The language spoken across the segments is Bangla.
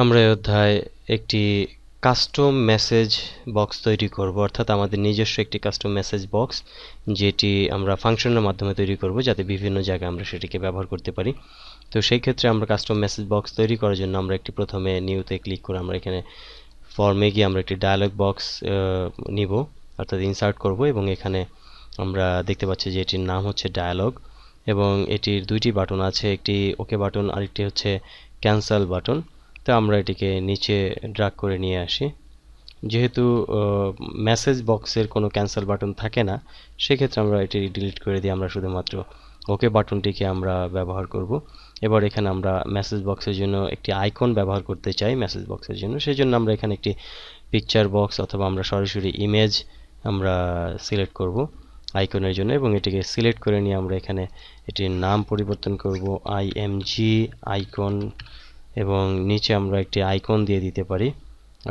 আমরা এই অধ্যায়ে একটি কাস্টম মেসেজ বক্স তৈরি করব, অর্থাৎ আমাদের নিজস্ব একটি কাস্টম মেসেজ বক্স যেটি আমরা ফাংশনের মাধ্যমে তৈরি করব যাতে বিভিন্ন জায়গায় আমরা সেটিকে ব্যবহার করতে পারি। তো সেই ক্ষেত্রে আমরা কাস্টম মেসেজ বক্স তৈরি করার জন্য আমরা একটি প্রথমে নিউতে ক্লিক করে আমরা এখানে ফর্মে গিয়ে আমরা একটি ডায়ালগ বক্স নিব, অর্থাৎ ইনসার্ট করব, এবং এখানে আমরা দেখতে পাচ্ছি যে এটির নাম হচ্ছে ডায়ালগ এবং এটির দুইটি বাটন আছে, একটি ওকে বাটন আর একটি হচ্ছে ক্যান্সেল বাটন। তো আমরা এটিকে নিচে ড্র্যাগ করে নিয়ে আসি। যেহেতু মেসেজ বক্সের কোনো ক্যান্সেল বাটন থাকে না, সেক্ষেত্রে আমরা এটি ডিলিট করে দিয়ে আমরা শুধুমাত্র ওকে বাটনটিকে আমরা ব্যবহার করব। এবার এখানে আমরা মেসেজ বক্সের জন্য একটি আইকন ব্যবহার করতে চাই মেসেজ বক্সের জন্য, সেই জন্য আমরা এখানে একটি পিকচার বক্স অথবা আমরা সরাসরি ইমেজ আমরা সিলেক্ট করব আইকনের জন্য, এবং এটিকে সিলেক্ট করে নিয়ে আমরা এখানে এটির নাম পরিবর্তন করব IMG আইকন, এবং নিচে আমরা একটি আইকন দিয়ে দিতে পারি,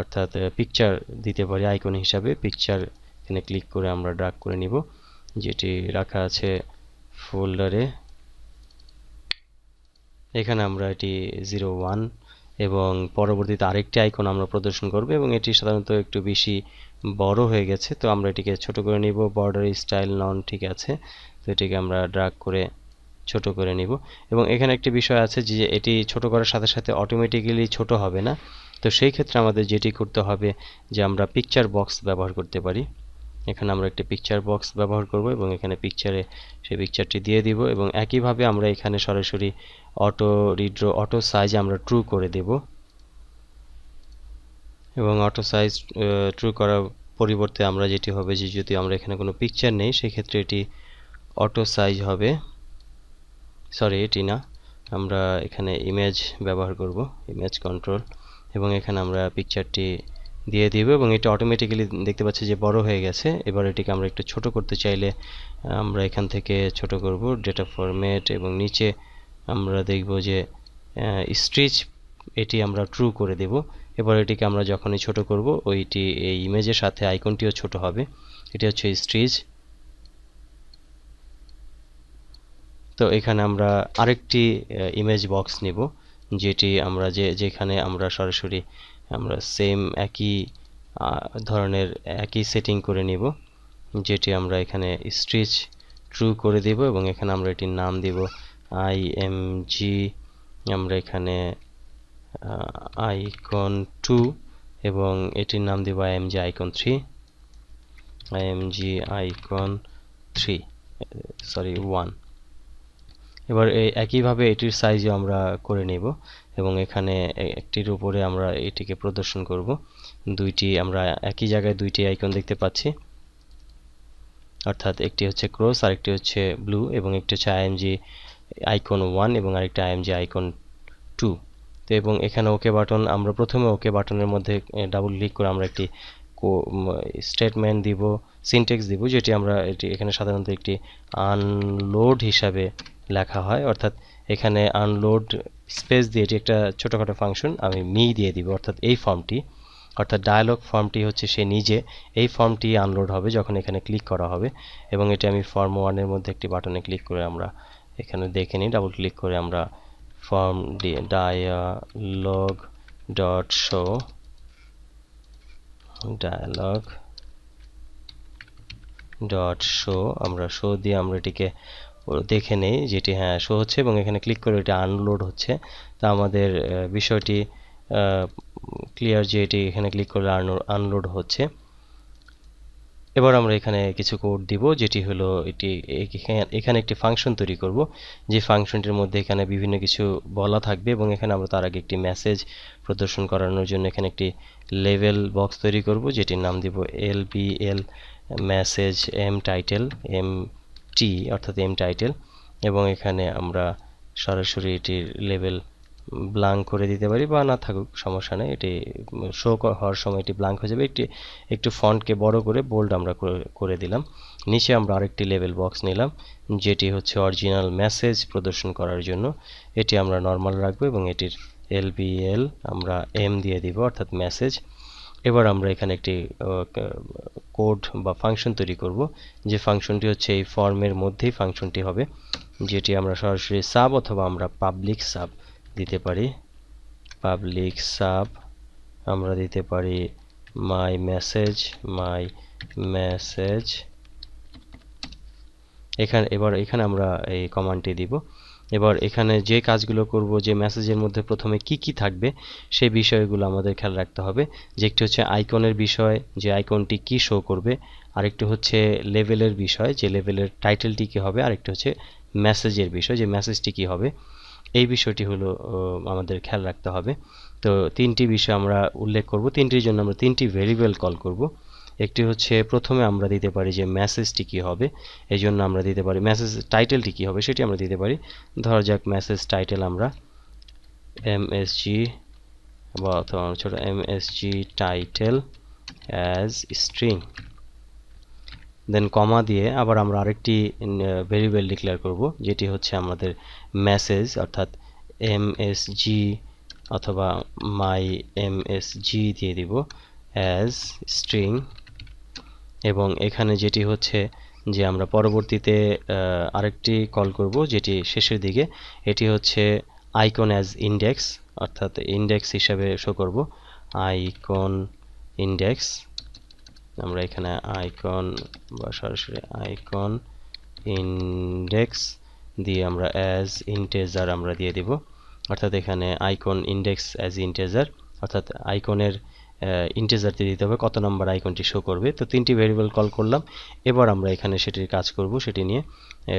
অর্থাৎ পিকচার দিতে পারি আইকন হিসাবে। পিকচার এখানে ক্লিক করে আমরা ড্র্যাগ করে নিব, যেটি রাখা আছে ফোল্ডারে। এখানে আমরা এটি 01 এবং পরবর্তীতে আরেকটি আইকন আমরা প্রদর্শন করব, এবং এটি সাধারণত একটু বেশি বড় হয়ে গেছে, তো আমরা এটিকে ছোট করে নিব। বর্ডার স্টাইল নন ঠিক আছে, তো এটিকে আমরা ড্র্যাগ করে ছোট করে নিব। এবং এখানে একটি বিষয় আছে যে এটি ছোট করার সাথে সাথে অটোমেটিক্যালি ছোট হবে না, তো সেই ক্ষেত্রে আমাদের যেটি করতে হবে যে আমরা পিকচার বক্স ব্যবহার করতে পারি। এখানে আমরা একটি পিকচার বক্স ব্যবহার করব এবং এখানে পিকচারে সেই পিকচারটি দিয়ে দিব, এবং একইভাবে আমরা এখানে সরাসরি অটো রিড্র অটো সাইজ আমরা ট্রু করে দেব, এবং অটো সাইজ ট্রু করার পরিবর্তে আমরা যেটি হবে যে যদি আমরা এখানে কোনো পিকচার নেই সেক্ষেত্রে এটি অটো সাইজ হবে, সরি এটি না, আমরা এখানে ইমেজ ব্যবহার করব, ইমেজ কন্ট্রোল, এবং এখানে আমরা পিকচারটি দিয়ে দিব এবং এটা অটোমেটিক্যালি দেখতে পাচ্ছি যে বড় হয়ে গেছে। এবার এটিকে আমরা একটু ছোট করতে চাইলে আমরা এখান থেকে ছোট করব ডেটা ফরম্যাট, এবং নিচে আমরা দেখব যে স্ট্রিচ এটি আমরা ট্রু করে দেব। এবার এটিকে আমরা যখনই ছোট করব ওইটি এই ইমেজের সাথে আইকনটিও ছোট হবে। এটি হচ্ছে স্ট্রিচ। তো এখানে আমরা আরেকটি ইমেজ বক্স নিব, যেটি আমরা যেখানে আমরা সরাসরি আমরা সেম একই ধরনের একই সেটিং করে নিব, যেটি আমরা এখানে স্ট্রিচ ট্রু করে দেব, এবং এখানে আমরা এটির নাম দিব IMG, আমরা এখানে আইকন 2 এবং এটির নাম দিব IMG icon 3, IMG icon 3 sorry 1। এবার একইভাবে এটির সাইজও আমরা করে নেব, এবং এখানে একটির উপরে আমরা এটিকে প্রদর্শন করব। দুইটি আমরা একই জায়গায় দুইটি আইকন দেখতে পাচ্ছি, অর্থাৎ একটি হচ্ছে ক্রস আর একটি হচ্ছে ব্লু, এবং একটি হচ্ছে IMG আইকন 1 এবং আরেকটি IMG আইকন 2। তো এবং এখানে ওকে বাটন, আমরা প্রথমে ওকে বাটনের মধ্যে ডাবল ক্লিক করে আমরা একটি স্টেটমেন্ট দিব, সিনট্যাক্স দিব, যেটি আমরা এটি এখানে সাধারণত একটি আনলোড হিসাবে লেখা হয়, অর্থাৎ এখানে আনলোড স্পেস দিয়ে এটি একটা ছোটখাটো ফাংশন আমি দিয়ে দিব, অর্থাৎ এই ফর্মটি, অর্থাৎ ডায়ালগ ফর্মটি হচ্ছে সে নিজে, এই ফর্মটি আনলোড হবে যখন এখানে ক্লিক করা হবে। এবং এটি আমি ফর্ম 1 এর মধ্যে একটি বাটনে ক্লিক করে আমরা এখানে দেখে নিই, ডাবল ক্লিক করে আমরা form dialog dot show, dialog dot show, আমরা শো দিয়ে আমরা এটিকে দেখে নেই যেটি হ্যাঁ শো হচ্ছে, এবং এখানে ক্লিক করে এটি আনলোড হচ্ছে। তা আমাদের বিষয়টি ক্লিয়ার যে এটি এখানে ক্লিক করলে আনলোড হচ্ছে। এবার আমরা এখানে কিছু কোড দিব, যেটি হলো এটি এখানে একটি ফাংশন তৈরি করব, যে ফাংশনটির মধ্যে এখানে বিভিন্ন কিছু বলা থাকবে, এবং এখানে আমরা তার আগে একটি মেসেজ প্রদর্শন করানোর জন্য এখানে একটি লেভেল বক্স তৈরি করব, যেটির নাম দিব LBL message M title MT, অর্থাৎ M টাইটেল, এবং এখানে আমরা সরাসরি এটির লেভেল ব্ল্যাঙ্ক করে দিতে পারি, বা না থাকুক সমস্যা নেই, এটি শো হওয়ার সময় এটি ব্ল্যাঙ্ক হয়ে যাবে। একটু ফন্টকে বড় করে বোল্ড আমরা করে দিলাম। নিচে আমরা আরেকটি লেভেল বক্স নিলাম, যেটি হচ্ছে অরিজিনাল মেসেজ প্রদর্শন করার জন্য, এটি আমরা নর্মাল রাখবো, এবং এটির LBL আমরা M দিয়ে দিব, অর্থাৎ মেসেজ। এবার আমরা এখানে একটি কোড বা ফাংশন তৈরি করব, যে ফাংশনটি হচ্ছে এই ফর্মের মধ্যেই ফাংশনটি হবে, যেটি আমরা সরাসরি সাব অথবা আমরা পাবলিক সাব দিতে পারি, পাবলিক সাব আমরা দিতে পারি মাই মেসেজ। এখানে আমরা এই কমান্ডটি দিব। এবার এখানে যে কাজগুলো করব, যে মেসেজের মধ্যে প্রথমে কি কি থাকবে সেই বিষয়গুলো আমাদের খেয়াল রাখতে হবে। যে একটি হচ্ছে আইকনের বিষয়, যে আইকনটি কি শো করবে, আরেকটি হচ্ছে লেভেলের বিষয়, যে লেভেলের টাইটেলটি কি হবে, আরেকটি হচ্ছে মেসেজের বিষয়, যে মেসেজটি কি হবে। এই বিষয়টি হলো আমাদের খেয়াল রাখতে হবে। তো তিনটি বিষয় আমরা উল্লেখ করব, তিনটির জন্য আমরা তিনটি ভেরিয়েবল কল করব। একটি হচ্ছে প্রথমে আমরা দিতে পারি যে মেসেজটি কি হবে, এই জন্য আমরা দিতে পারি মেসেজ টাইটেলটি কি হবে সেটি আমরা দিতে পারি। ধরা যাক মেসেজ টাইটেল আমরা এমএসজি বা অথবা ছোট এমএসজি টাইটেল অ্যাজ স্ট্রিং, দেন কমা দিয়ে আবার আমরা আরেকটি ভেরিয়েবল ডিক্লেয়ার করব, যেটি হচ্ছে আমাদের মেসেজ, অর্থাৎ এমএসজি অথবা মাই এমএসজি দিয়ে দিব অ্যাজ স্ট্রিং। এবং এখানে যেটি হচ্ছে যে আমরা পরবর্তীতে আরেকটি কল করব যেটি শেষের দিকে, এটি হচ্ছে আইকন অ্যাজ ইন্ডেক্স, অর্থাৎ ইন্ডেক্স হিসাবে শো করব আইকন ইন্ডেক্স। আমরা এখানে আইকন বা সরাসরি আইকন ইন্ডেক্স দিয়ে আমরা অ্যাজ ইন্টেজার আমরা দিয়ে দিব, অর্থাৎ এখানে আইকন ইন্ডেক্স অ্যাজ ইন্টেজার, অর্থাৎ আইকনের ইন্টেজার দিয়ে দিতে হবে কত নম্বর আইকনটি শো করবে। তো তিনটি ভেরিয়েবল কল করলাম। এবার আমরা এখানে সেটির কাজ করব, সেটি নিয়ে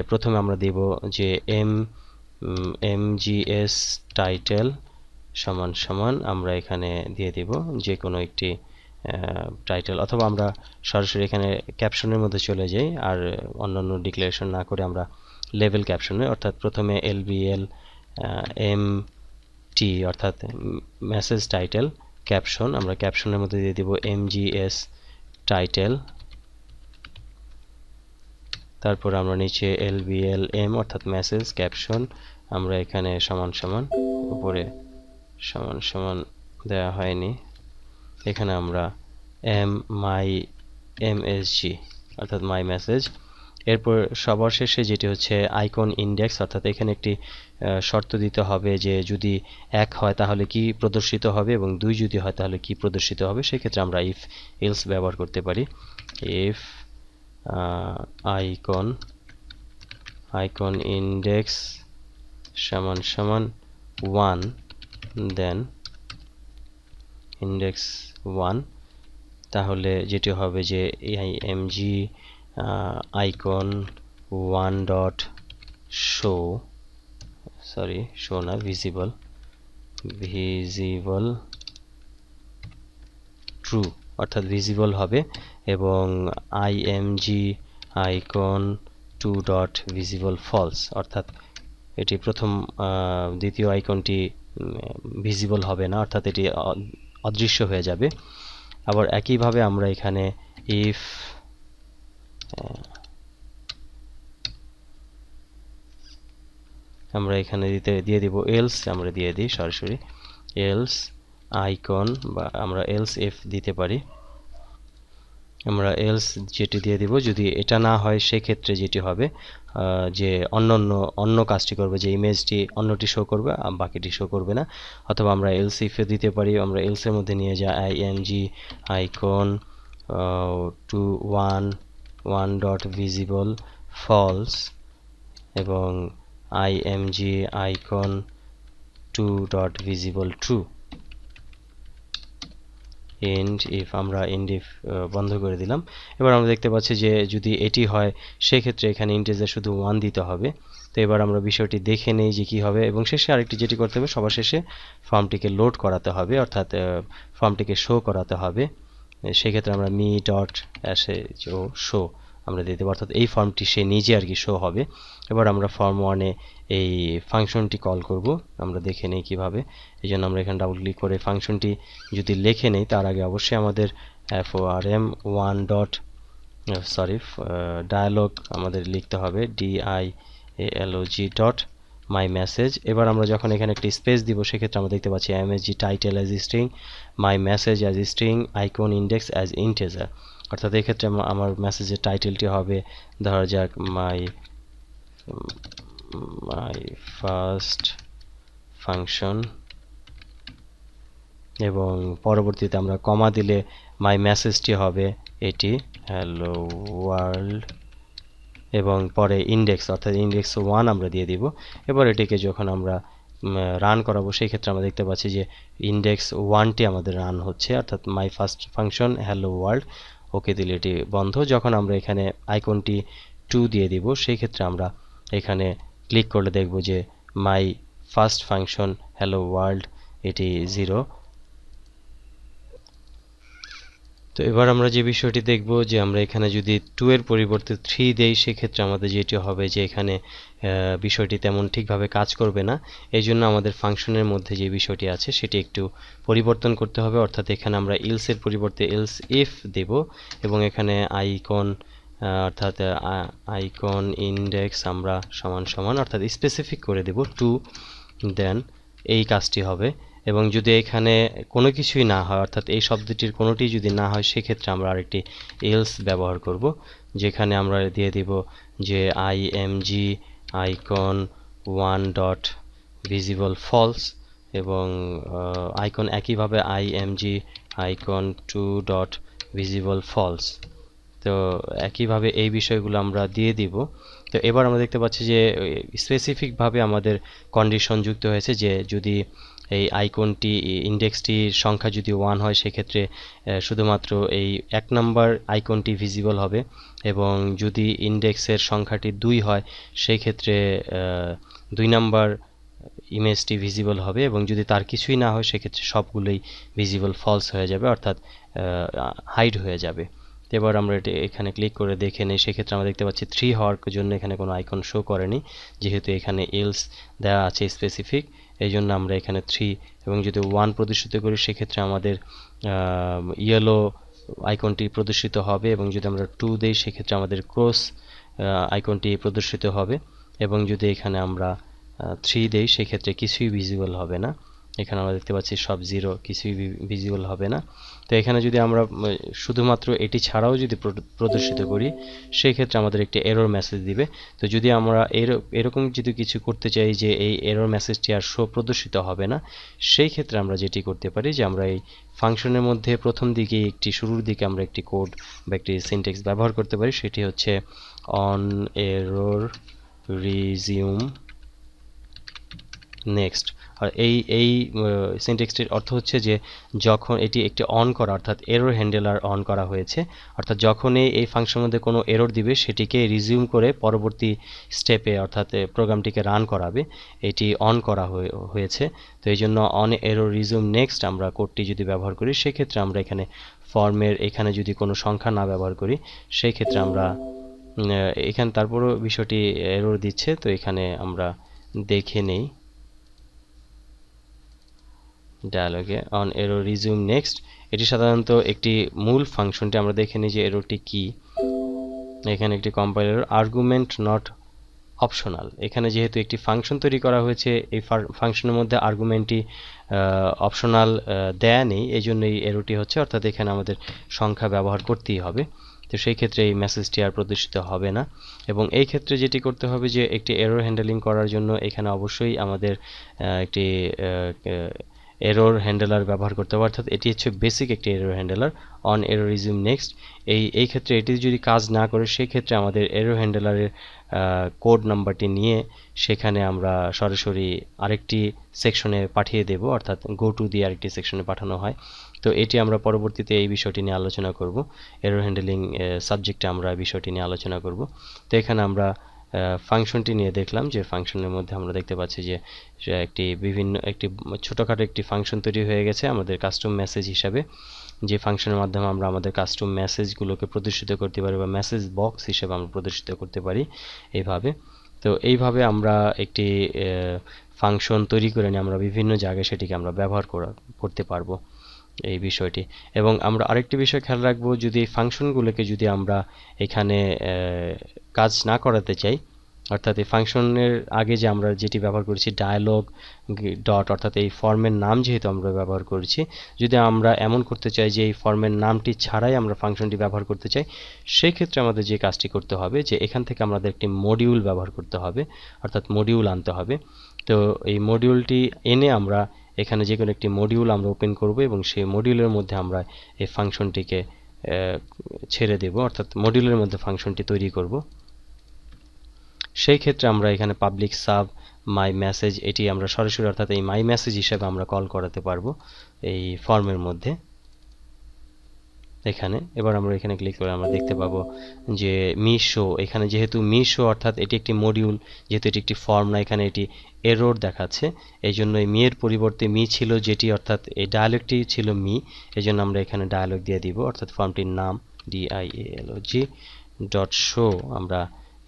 প্রথমে আমরা দেব যে এমজিএস টাইটেল সমান সমান আমরা এখানে দিয়ে দিব যে কোনো একটি টাইটেল, অথবা আমরা সরাসরি এখানে ক্যাপশনের মধ্যে চলে যাই আর অন্যান্য ডিক্লারেশন না করে আমরা লেভেল ক্যাপশনে, অর্থাৎ প্রথমে এলবিএল এমটি অর্থাৎ মেসেজ টাইটেল ক্যাপশন, আমরা ক্যাপশনের মধ্যে দিয়ে দিব এমজিএস টাইটেল, তারপর আমরা নিচে এলবিএল এম অর্থাৎ মেসেজ ক্যাপশন আমরা এখানে সমান সমান, উপরে সমান সমান দেওয়া হয়নি, এখানে আমরা মাই এমএসজি অর্থাৎ মাই মেসেজ। এরপর সবার শেষে যেটি হচ্ছে আইকন ইন্ডেক্স, অর্থাৎ এখানে একটি শর্ত দিতে হবে যে যদি 1 হয় তাহলে কি প্রদর্শিত হবে এবং 2 যদি হয় তাহলে কি প্রদর্শিত হবে। সেক্ষেত্রে আমরা ইফ এলস ব্যবহার করতে পারি। ইফ আইকন ইন্ডেক্স সমান সমান 1, দেন ইন্ডেক্স 1, তাহলে যেটি হবে যে MG icon 1 dot show, sorry show না ভিজিবল ট্রু, অর্থাৎ ভিজিবল হবে, এবং IMG icon 2 dot visible false, অর্থাৎ এটি দ্বিতীয় আইকনটি ভিজিবল হবে না, অর্থাৎ এটি অদৃশ্য হয়ে যাবে। আবার একইভাবে আমরা এখানে ইফ আমরা এখানে দিয়ে দিব এলস, আমরা দিয়ে দিই সরাসরি এলস আইকন, বা আমরা এলস ইফ দিতে পারি। আমরা এলস যেটি দিয়ে দিব, যদি এটা না হয় সেক্ষেত্রে যেটি হবে যে অন্য কাজটি করবে, যে ইমেজটি অন্যটি শো করবে বাকিটি শো করবে না। অথবা আমরা এলস ইফে দিতে পারি, আমরা এলসের মধ্যে নিয়ে যাই IMG icon 1 dot visible false এবং IMG icon 2 dot visible true. End if, আমরা এন্ড ইফ বন্ধ করে দিলাম। এবার আমরা দেখতে পাচ্ছি যে যদি এটি হয় সেক্ষেত্রে এখানে ইন্টিজার শুধু 1 দিতে হবে। তো এবার আমরা বিষয়টি দেখে নেই যে কি হবে, এবং শেষে আরেকটি যেটি করতে হবে, সবার শেষে ফর্মটিকে লোড করাতে হবে, অর্থাৎ ফর্মটিকে শো করাতে হবে। সেক্ষেত্রে আমরা মি ডট শো আমরা দিয়ে দেবো, অর্থাৎ এই ফর্মটি সে নিজে আর কি শো হবে। এবার আমরা ফর্ম 1-এ এই ফাংশনটি কল করব, আমরা দেখে নেই কিভাবে। এই জন্য আমরা এখানে ডাবল ক্লিক করে ফাংশনটি যদি লিখে নেই, তার আগে অবশ্যই আমাদের form1 ডট ডায়ালগ আমাদের লিখতে হবে dialog ডট মাই মেসেজ। এবার আমরা যখন এখানে একটি স্পেস দিব সেক্ষেত্রে আমরা দেখতে পাচ্ছি এমএসজি টাইটেল অ্যাজ স্ট্রিং, মাই message as string, icon index as integer. অর্থাৎ এক্ষেত্রে আমার মেসেজের টাইটেলটি হবে ধরা যাক মাই ফার্স্ট ফাংশন এবং পরবর্তীতে আমরা কমা দিলে মাই মেসেজটি হবে এটি হ্যালো ওয়ার্ল্ড এবং পরে ইন্ডেক্স অর্থাৎ ইন্ডেক্স 1 আমরা দিয়ে দিব। এবার এটিকে যখন আমরা রান করাবো সেই ক্ষেত্রে আমরা দেখতে পাচ্ছি যে ইন্ডেক্স 1টি আমাদের রান হচ্ছে, অর্থাৎ my first function hello world. Okay দিলে এটি বন্ধ। যখন আমরা এখানে আইকনটি 2 দিয়ে দিব সেই ক্ষেত্রে আমরা এখানে ক্লিক করলে দেখব যে মাই ফার্স্ট ফাংশন হ্যালো ওয়ার্ল্ড এটি 0। তো এবার আমরা যে বিষয়টি দেখব যে আমরা এখানে যদি 2 এর পরিবর্তে 3 দেই সেক্ষেত্রে আমাদের যেটি হবে যে এখানে বিষয়টি তেমন ঠিকভাবে কাজ করবে না। এই জন্য আমাদের ফাংশনের মধ্যে যে বিষয়টি আছে সেটি একটু পরিবর্তন করতে হবে, অর্থাৎ এখানে আমরা এলস এর পরিবর্তে এলস ইফ দেব এবং এখানে আইকন অর্থাৎ আইকন ইন্ডেক্স আমরা সমান সমান অর্থাৎ স্পেসিফিক করে দেব 2, দেন এই কাজটি হবে। এবং যদি এখানে কোনো কিছুই না হয় অর্থাৎ এই শব্দটির কোনোটি যদি না হয় সেক্ষেত্রে আমরা আরেকটি এলস ব্যবহার করব, যেখানে আমরা দিয়ে দিব যে IMG icon 1 dot visible false এবং আইকন একইভাবে IMG icon 2 dot visible false. তো একইভাবে এই বিষয়গুলো আমরা দিয়ে দিব। তো এবার আমরা দেখতে পাচ্ছি যে স্পেসিফিকভাবে আমাদের কন্ডিশন যুক্ত হয়েছে যে যদি এই আইকনটি ইন্ডেক্সটির সংখ্যা যদি 1 হয় সেক্ষেত্রে শুধুমাত্র এই 1 নাম্বার আইকনটি ভিজিবল হবে এবং যদি ইন্ডেক্সের সংখ্যাটি 2 হয় সেই ক্ষেত্রে 2 নাম্বার ইমেজটি ভিজিবল হবে এবং যদি তার কিছুই না হয় সেক্ষেত্রে সবগুলোই ভিজিবল ফলস হয়ে যাবে অর্থাৎ হাইড হয়ে যাবে। এবার আমরা এটি এখানে ক্লিক করে দেখে নিই, সেক্ষেত্রে আমরা দেখতে পাচ্ছি 3 হওয়ার জন্য এখানে কোনো আইকন শো করেনি, যেহেতু এখানে এলস দেওয়া আছে স্পেসিফিক, এই জন্য আমরা এখানে 3 এবং যদি 1 প্রদর্শিত করি সেক্ষেত্রে আমাদের ইয়েলো আইকনটি প্রদর্শিত হবে এবং যদি আমরা 2 দেই সেক্ষেত্রে আমাদের ক্রস আইকনটি প্রদর্শিত হবে এবং যদি এখানে আমরা 3 দেই সেক্ষেত্রে কিছুই ভিজিবল হবে না। এখানে আমরা দেখতে পাচ্ছি সব 0, কিছুই ভিজিবল হবে না। তো এখানে যদি আমরা শুধুমাত্র এটি ছাড়াও যদি প্রদর্শিত করি সেই ক্ষেত্রে আমাদের একটি এরর মেসেজ দিবে। তো যদি আমরা এরকম যদি কিছু করতে চাই যে এই এরর মেসেজটি আর শো প্রদর্শিত হবে না, সেই ক্ষেত্রে আমরা যেটি করতে পারি যে আমরা এই ফাংশনের মধ্যে প্রথম দিকে একটি শুরুর দিকে আমরা একটি কোড বা একটি সিনট্যাক্স ব্যবহার করতে পারি, সেটি হচ্ছে অন এরর রিজিউম নেক্সট। আর এই সিনট্যাক্সটির অর্থ হচ্ছে যে যখন এটি একটি অন করা অর্থাৎ এরর হ্যান্ডেলার অন করা হয়েছে, অর্থাৎ যখনই এই ফাংশনের মধ্যে কোনো এরর দিবে সেটিকে রিজিউম করে পরবর্তী স্টেপে অর্থাৎ প্রোগ্রামটিকে রান করাবে, এটি অন করা হয়েছে। তো এই জন্য অন এরর রিজিউম নেক্সট আমরা কোডটি যদি ব্যবহার করি সেক্ষেত্রে আমরা এখানে ফর্মের এখানে যদি কোনো সংখ্যা না ব্যবহার করি সেই ক্ষেত্রে আমরা এখানে তারপরও বিষয়টি এরর দিচ্ছে। তো এখানে আমরা দেখে নেই ডায়ালগে অন এরর রিজিউম নেক্সট, এটি সাধারণত একটি মূল ফাংশনটি আমরা দেখে নিই যে এররটি কি। এখানে একটি কম্পাইলার আর্গুমেন্ট নট অপশনাল, এখানে যেহেতু একটি ফাংশন তৈরি করা হয়েছে এই ফাংশনের মধ্যে আর্গুমেন্টটি অপশনাল দেয়া নেই, এই জন্য এই এররটি হচ্ছে, অর্থাৎ এখানে আমাদের সংখ্যা ব্যবহার করতেই হবে। তো সেই ক্ষেত্রে এই মেসেজটি আর প্রদর্শিত হবে না। এবং এই ক্ষেত্রে যেটি করতে হবে যে একটি এরর হ্যান্ডেলিং করার জন্য এখানে অবশ্যই আমাদের একটি এরর হ্যান্ডেলার ব্যবহার করতে হবে, অর্থাৎ এটি হচ্ছে বেসিক একটি error handler on error resume next. এই ক্ষেত্রে এটি যদি কাজ না করে সেই ক্ষেত্রে আমাদের এরর হ্যান্ডেলারের কোড নাম্বারটি নিয়ে সেখানে আমরা সরাসরি আরেকটি সেকশনে পাঠিয়ে দেব, অর্থাৎ গো টু দিয়ে আরেকটি সেকশনে পাঠানো হয়। তো এটি আমরা পরবর্তীতে এই বিষয়টি নিয়ে আলোচনা করব, এরর হ্যান্ডেলিং সাবজেক্টে আমরা বিষয়টি নিয়ে আলোচনা করব। তো এখানে আমরা ফাংশনটি নিয়ে দেখলাম যে ফাংশনের মধ্যে আমরা দেখতে পাচ্ছি যে একটি ছোটোখাটো একটি ফাংশন তৈরি হয়ে গেছে আমাদের কাস্টম মেসেজ হিসাবে, যে ফাংশনের মাধ্যমে আমরা আমাদের কাস্টম মেসেজগুলোকে প্রদর্শিত করতে পারি বা মেসেজ বক্স হিসেবে আমরা প্রদর্শিত করতে পারি এইভাবে। তো এইভাবে আমরা একটি ফাংশন তৈরি করে নিয়ে আমরা বিভিন্ন জায়গায় সেটিকে আমরা ব্যবহার করতে পারবো এই বিষয়টি। এবং আমরা আরেকটি বিষয় খেয়াল রাখবো, যদি এই ফাংশনগুলোকে যদি আমরা এখানে কাজ না করাতে চাই, অর্থাৎ এই ফাংশনের আগে যে আমরা যেটি ব্যবহার করেছি ডায়ালগ ডট, অর্থাৎ এই ফর্মের নাম যেহেতু আমরা ব্যবহার করেছি, যদি আমরা এমন করতে চাই যে এই ফর্মের নামটি ছাড়াই আমরা ফাংশনটি ব্যবহার করতে চাই, সেই ক্ষেত্রে আমাদের যে কাজটি করতে হবে যে এখান থেকে আমাদের একটি মডিউল ব্যবহার করতে হবে, অর্থাৎ মডিউল আনতে হবে। তো এই মডিউলটি এনে আমরা এখানে যে কোনো একটি মডিউল আমরা ওপেন করব এবং সেই মডিউলের মধ্যে আমরা এই ফাংশনটিকে ছেড়ে দেব, অর্থাৎ মডিউলের মধ্যে ফাংশনটি তৈরি করব। সেই ক্ষেত্রে আমরা এখানে পাবলিক সাব মাই মেসেজ এটি আমরা সরাসরি অর্থাৎ এই মাই মেসেজ হিসেবে আমরা কল করাতে পারবো এই ফর্মের মধ্যে। এখানে এবার আমরা এখানে ক্লিক করে আমরা দেখতে পাবো যে মি শো, এখানে যেহেতু মি শো অর্থাৎ এটি একটি মডিউল, যেহেতু এটি একটি ফর্ম না, এখানে এটি এরর দেখাচ্ছে। এই জন্য এই মি এর পরিবর্তে মি ছিল যেটি, অর্থাৎ এই ডায়ালগটি ছিল মি, এই জন্য আমরা এখানে ডায়ালগ দিয়ে দিব, অর্থাৎ ফর্মটির নাম dialog ডট শো আমরা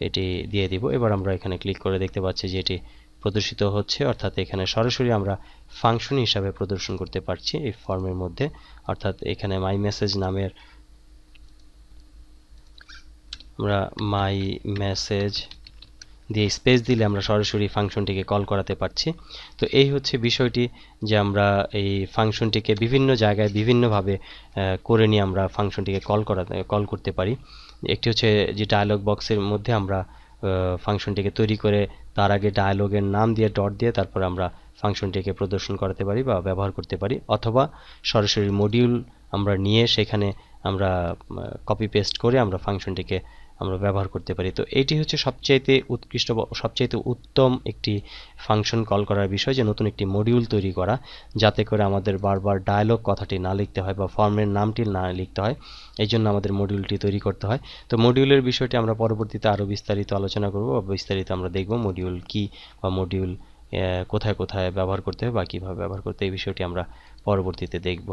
এটি দিয়ে দিব। এবার আমরা এখানে ক্লিক করে দেখতে পাচ্ছি যে এটি প্রদর্শিত হচ্ছে, অর্থাৎ এখানে সরাসরি আমরা ফাংশন হিসাবে প্রদর্শন করতে পারছি এই ফর্মের মধ্যে। অর্থাৎ এখানে মাই মেসেজ নামের আমরা মাই মেসেজ দিয়ে স্পেস দিলে আমরা সরাসরি ফাংশনটিকে কল করাতে পারছি। তো এই হচ্ছে বিষয়টি যে আমরা এই ফাংশনটিকে বিভিন্ন জায়গায় বিভিন্নভাবে করে নিয়ে আমরা ফাংশনটিকে কল করতে পারি। একটি হচ্ছে যে ডায়ালগ বক্সের মধ্যে আমরা ফাংশনটিকে তৈরি করে তার আগে ডায়ালগের নাম দিয়ে ডট দিয়ে তারপর আমরা ফাংশনটিকে প্রদর্শন করাতে পারি বা ব্যবহার করতে পারি, অথবা সরাসরি মডিউল আমরা নিয়ে সেখানে আমরা কপি পেস্ট করে আমরা ফাংশনটিকে আমরা ব্যবহার করতে পারি। তো এটি হচ্ছে সবচাইতে উৎকৃষ্ট সবচাইতে উত্তম একটি ফাংশন কল করার বিষয়, যে নতুন একটি মডিউল তৈরি করা, যাতে করে আমাদের বারবার ডায়ালগ কথাটি না লিখতে হয় বা ফর্মের নামটি না লিখতে হয়। এই জন্য আমাদের মডিউলটি তৈরি করতে হয়। তো মডিউলের বিষয়টি আমরা পরবর্তীতে আরও বিস্তারিত আলোচনা করব বা বিস্তারিত আমরা দেখব মডিউল কি বা মডিউল কোথায় কোথায় ব্যবহার করতে হয় বা কীভাবে ব্যবহার করতে, এই বিষয়টি আমরা পরবর্তীতে দেখব।